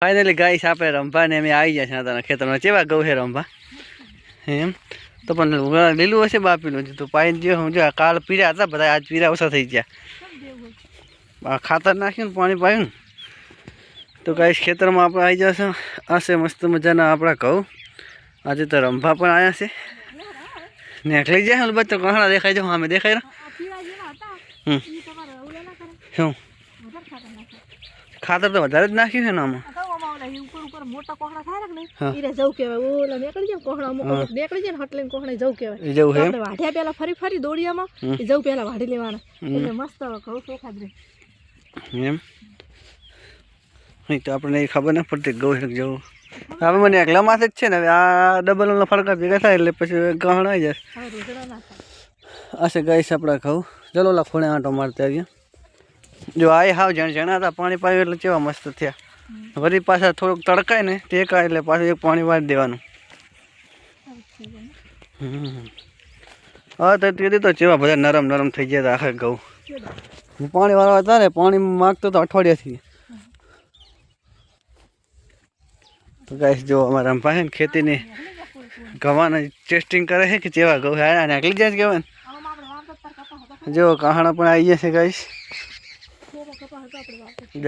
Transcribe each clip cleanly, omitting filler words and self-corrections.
finally guys આપણે રંભા ને અમે આવી ગયા છે તારા ખેતરમાં કેવા ગૌ છે રંભા એમ તો પણ લીલું હશે બાપીનું તો પાઈન જે હું જો કાળ પીરા હતા બધા આજ પીરા ઓછા થઈ ગયા ખાતર નાખ્યું પાણી પાયું તો ગાઈસ ખેતરમાં આપણે આવી જશે આશે મસ્ત મજાના આપણા ઘઉં આજે તો રંભા પણ આવ્યા છે નીકળી જાય બચ્ચો કહણા દેખાય જો અમે દેખાય શું ખાતર તો વધારે જ નાખ્યું છે ને આમાં મોટા કોહડા થાય ને ઈરે જવ કેવાય ઓલા નીકળી જાય કોહડા અમુક નીકળી જાય ને હટલે કોહણે જવ કેવાય એ જવ હે આપણે વાઢ્યા પેલા ફરી દોડિયામાં એ જવ પેલા વાઢી લેવાના એટલે મસ્ત ઘઉં ચોખા જ રહે એમ નહીં તો આપણે ખબર ન પડતી ગૌ જવું હવે મને એકલા માથે જ છે ને હવે આ ડબલ નો ફરક ભેગા થાય એટલે પછી ગહણ આવી જાય આશે ગાઈસ આપણા ઘઉં ચલો ઓલા ખૂણે આંટો મારતા આવીએ જો આ હાવ જણા હતા પાણી પાયું એટલે કેવા મસ્ત થયા વળી પાછા થોડુંક તડકાય ને તે કાય એટલે પાછું એક પાણી વાળી દેવાનું હા તો તે તો કેવા બધા નરમ નરમ થઈ ગયા હતા આખા ઘઉં હું પાણી વાળવા હતા ને પાણી માગતો તો અઠવાડિયાથી તો ગાઈસ જો અમારા રંભા છે ને ખેતીની ઘઉંની ટેસ્ટિંગ કરે છે કે કેવા ઘઉં આવ્યા નીકળી જાય કહેવાય ને જો કહાણા પણ આવી ગયા છે ગાઈસ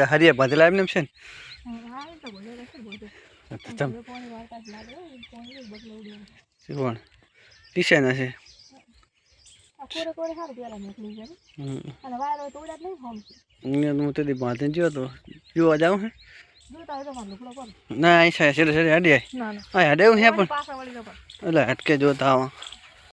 હરિયા બાંધેલા એમને છે ને કોણ કિશન હશે હું તો બાંધીને ગયો તો જોવા જાઉં હે ના અહીં છે હડે હા હડે હું હે પણ એટલે હટકે જોતા આવા